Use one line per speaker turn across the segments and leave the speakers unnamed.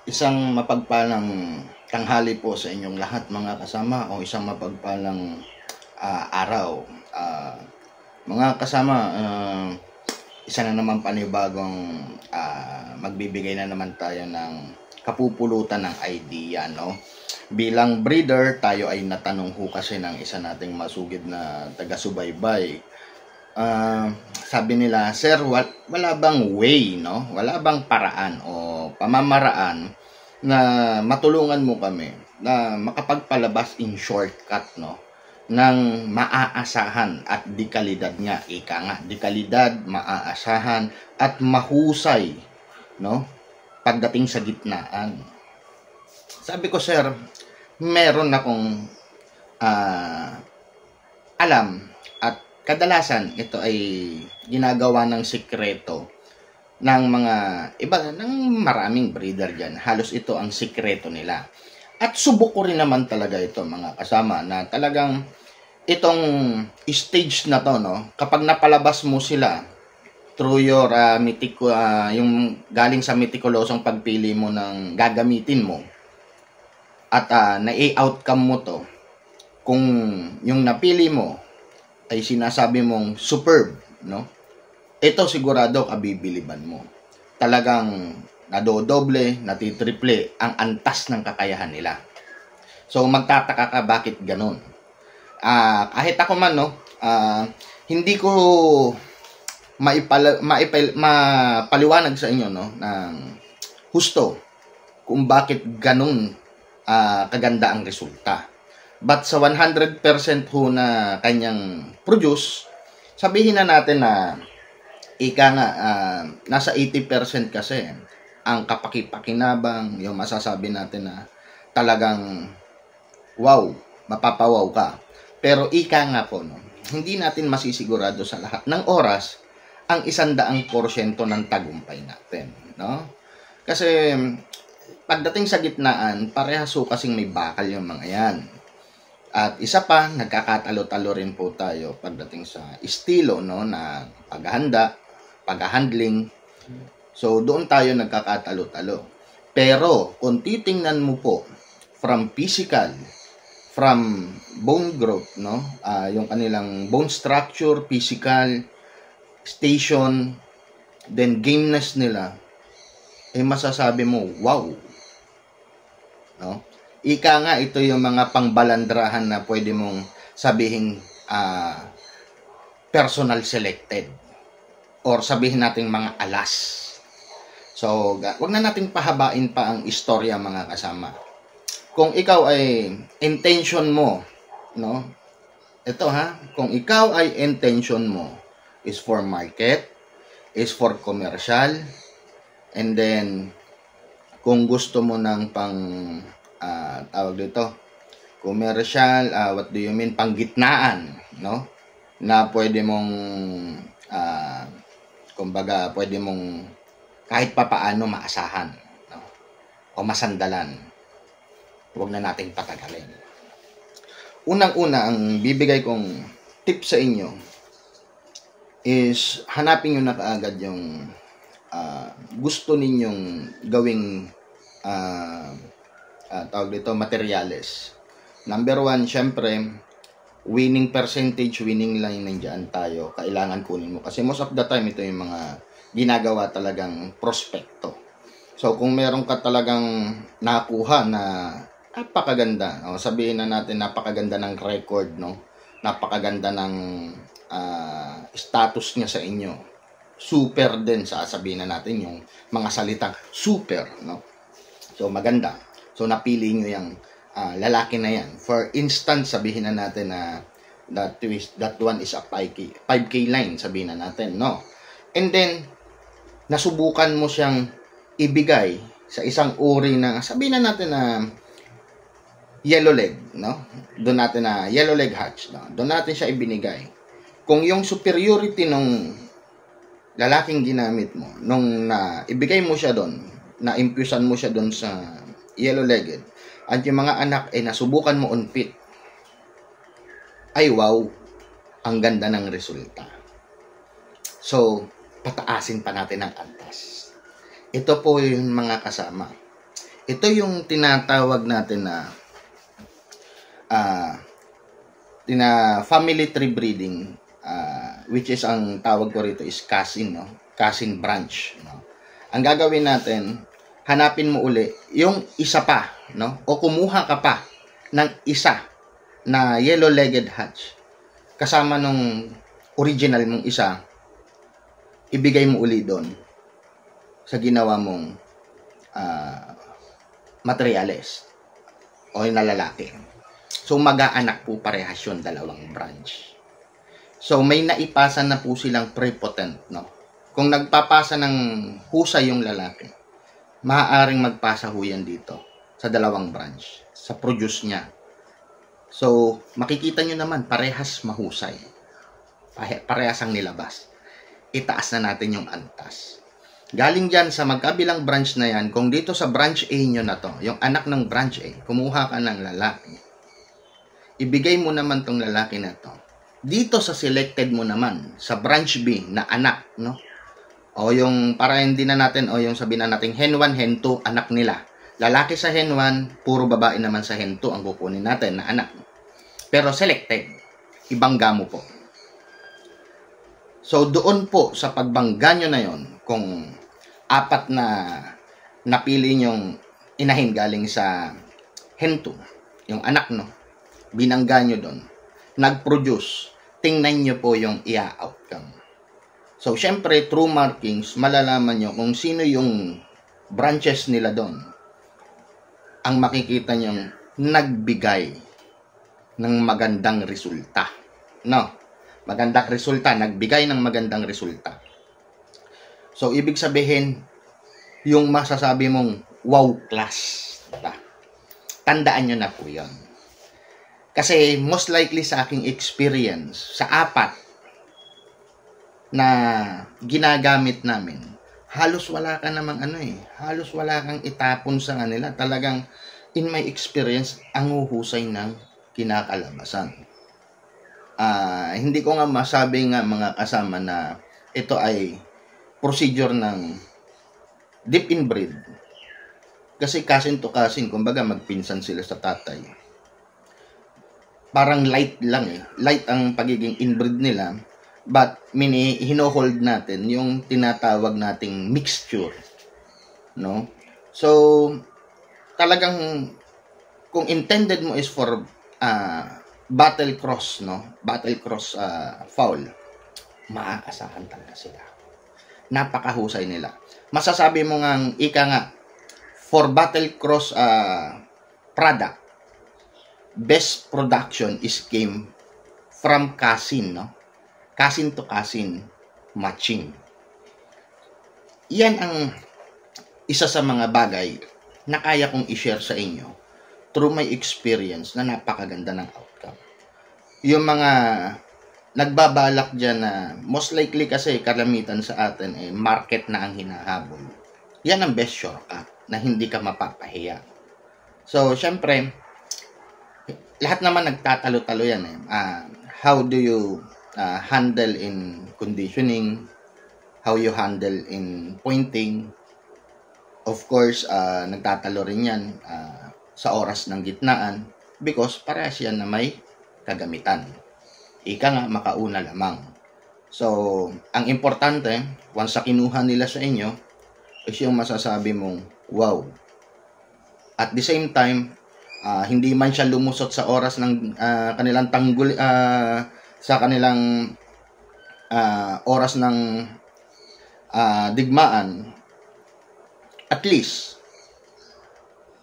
Isang mapagpalang tanghali po sa inyong lahat mga kasama o isang mapagpalang araw. Mga kasama, isa na naman panibagong magbibigay na naman tayo ng kapupulutan ng idea, no? Bilang breeder, tayo ay natanong ho kasi ng isa nating masugid na taga-subaybay. Sabi nila, sir, wala bang way, no? Wala bang paraan o pamamaraan na matulungan mo kami na makapagpalabas in shortcut, no? Ng maaasahan at dekalidad nga, ika nga, dekalidad, maaasahan at mahusay, no? Pagdating sa gitnaan. Sabi ko, sir, meron akong alam at kadalasan ito ay ginagawa ng sikreto ng mga iba, ng maraming breeder dyan. Halos ito ang sikreto nila. At subok ko rin naman talaga ito mga kasama na talagang itong stage na to, no, kapag napalabas mo sila through your yung galing sa meticulosong pagpili mo ng gagamitin mo at na-outcome mo to, kung yung napili mo ay sinasabi mong superb, no? Ito sigurado kabibiliban mo. Talagang nadodoble, natitriple ang antas ng kakayahan nila. So magtataka ka bakit ganun. Kahit ako man, no, hindi ko mapaliwanag sa inyo, no, ng husto kung bakit ganun kaganda ang resulta. But sa 100% ho na kanyang produce, sabihin na natin na ika nga, nasa 80% kasi ang kapakipakinabang, yung masasabi natin na talagang wow, mapapawaw ka. Pero ika nga po, no, hindi natin masisigurado sa lahat ng oras ang 100% ng tagumpay natin, no? Kasi pagdating sa gitnaan, parehas ho kasing may bakal yung mga yan. At isa pa, nagkakatalo-talo rin po tayo pagdating sa estilo, no, na paghahanda, paghahandling. So, doon tayo nagkakatalo-talo. Pero, kung titingnan mo po from physical, from bone growth, no, yung kanilang bone structure, physical, station, then gameness nila, masasabi mo, wow. No? Ika nga, ito yung mga pangbalandrahan na pwede mong sabihin personal selected or sabihin natin mga alas. So, wag na nating pahabain pa ang istorya mga kasama. Kung ikaw ay intention mo, no? Ito kung ikaw ay intention mo is for market, is for commercial, and then kung gusto mo ng pang tawag dito, commercial, what do you mean, panggitnaan, no? Na pwede mong kumbaga, pwede mong kahit papaano maasahan, no? O masandalan. Huwag na nating patagalin. Unang-una, ang bibigay kong tip sa inyo is hanapin nyo na kaagad yung gusto ninyong gawing tawag dito, materyales. Number 1, syempre, winning percentage, winning line, nandiyan tayo. Kailangan kunin mo. Kasi most of the time, ito yung mga ginagawa talagang prospekto. So, kung meron ka talagang nakuha na napakaganda, sabihin na natin napakaganda ng record, no? Napakaganda ng status niya sa inyo. Super din, sasabihin na natin yung mga salitang super, no? So, maganda. So, napili nyo yung lalaki na yan. For instance, sabihin na natin na that one is a 5K line, sabihin na natin, no? And then, nasubukan mo siyang ibigay sa isang uri na, sabihin na natin na yellow leg, no? Doon natin na yellow leg hatch, no? Doon natin siya ibinigay. Kung yung superiority nung lalaking ginamit mo, nung ibigay mo siya doon, na-impusan mo siya doon sa yellow-legged, at yung mga anak ay nasubukan mo on pit, ay wow, ang ganda ng resulta. So, pataasin pa natin ang antas. Ito po yung mga kasama. Ito yung tinatawag natin na family tree breeding, which is ang tawag ko rito is cousin, no? Cousin branch, no? Ang gagawin natin, hanapin mo uli yung isa pa, no? O kumuha ka pa ng isa na yellow-legged hatch kasama nung original mong isa, ibigay mo uli doon sa ginawa mong materials o yung lalaki. So, mag-aanak po parehas yun, dalawang branch. So, may naipasa na po silang prepotent, no? Kung nagpapasa ng husay yung lalaki, maaaring magpasa ho yan dito sa dalawang branch, sa produce niya. So, makikita nyo naman, parehas mahusay. Parehas ang nilabas. Itaas na natin yung antas. Galing dyan sa magkabilang branch na yan, kung dito sa branch A nyo na to, yung anak ng branch A, kumuha ka ng lalaki, ibigay mo naman tong lalaki na to. Dito sa selected mo naman, sa branch B na anak, no? O yung, para hindi na natin, o yung sabihin na natin, hen 1, hen 2, anak nila. Lalaki sa hen 1, puro babae naman sa hen 2 ang kukunin natin na anak. Pero selected, ibang gamo po. So, doon po sa pagbangga nyo na yon, kung apat na napili nyong inahin galing sa hen 2, yung anak, no? Binangga nyo doon, nag-produce, tingnan nyo po yung outcome. So, syempre, through markings, malalaman nyo kung sino yung branches nila doon. Ang makikita nyo, nagbigay ng magandang resulta. No? Magandang resulta, nagbigay ng magandang resulta. So, ibig sabihin, yung masasabi mong, wow class. Diba? Tandaan nyo na po yun. Kasi, most likely sa aking experience, sa apat na ginagamit namin, halos wala ka namang halos wala kang itapon sa kanila. Talagang, in my experience, ang uhusay ng kinakalabasan. Hindi ko nga masabi nga mga kasama na ito ay procedure ng deep inbreed. Kasi cousin to cousin, kumbaga magpinsan sila sa tatay. Parang light lang light ang pagiging inbreed nila, but hinohold natin yung tinatawag nating mixture, no? So, talagang kung intended mo is for battle cross, no? Battle cross foul, maaasahan talaga sila. Napakahusay nila. Masasabi mo ngang for battle cross product, best production is came from cousin, no? Cousin to cousin matching. Yan ang isa sa mga bagay na kaya kong i-share sa inyo through my experience na napakaganda ng outcome. Yung mga nagbabalak dyan na most likely kasi kalamitan sa atin market na ang hinahabol. Yan ang best shortcut na hindi ka mapapahiya. So, syempre, lahat naman nagtatalo-talo yan how do you handle in conditioning, how you handle in pointing. Of course, nagtatalo rin yan sa oras ng gitnaan because parehas yan na may kagamitan. Ika nga, makauna lamang. So, ang importante, once sa kinuha nila sa inyo, is yung masasabi mong, wow. At the same time, hindi man siya lumusot sa oras ng kanilang tanggol, sa kanilang oras ng digmaan, at least,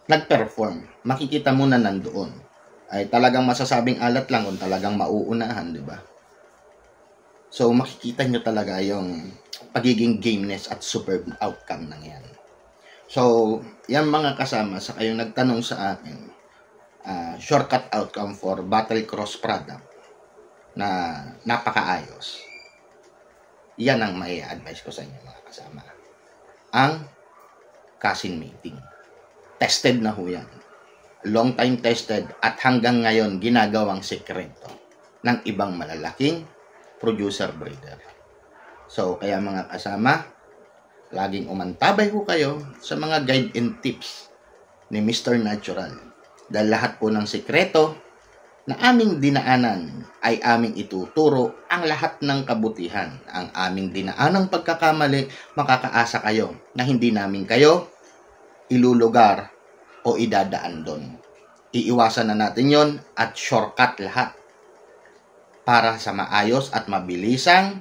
nag-perform. Makikita mo na nandoon. Ay talagang masasabing alat lang kung talagang mauunahan, di ba? So, makikita nyo talaga yung pagiging gameness at superb outcome ng yan. So, yan mga kasama, sa kayong nagtanong sa akin, shortcut outcome for battle cross product na napakaayos. Yan ang may advice ko sa inyo mga kasama. Ang cousin mating. Tested na ho yan. Long time tested at hanggang ngayon ginagawang sekreto ng ibang malalaking producer breeder. So, kaya mga kasama, laging umantabay ho kayo sa mga guide and tips ni Mr. Natural. Dahil lahat po ng sikreto na aming dinaanan ay aming ituturo ang lahat ng kabutihan. Ang aming dinaanang pagkakamali, makakaasa kayo na hindi namin kayo ilulugar o idadaan doon. Iiwasan na natin yon at shortcut lahat para sa maayos at mabilisang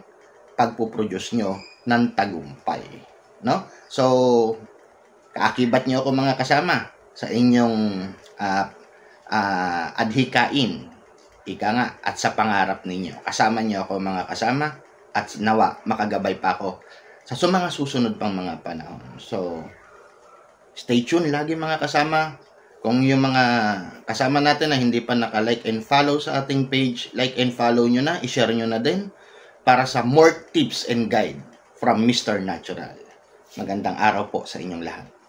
pagpuproduce nyo ng tagumpay. No? So, kaakibat nyo ako mga kasama sa inyong adhikain, ika nga, at sa pangarap ninyo. Kasama nyo ako mga kasama at nawa makagabay pa ako sa mga susunod pang mga panahon. So, stay tuned lagi mga kasama. Kung yung mga kasama natin na hindi pa naka-like and follow sa ating page, like and follow nyo na, i-share nyo na din para sa more tips and guide from Mr. Natural. Magandang araw po sa inyong lahat.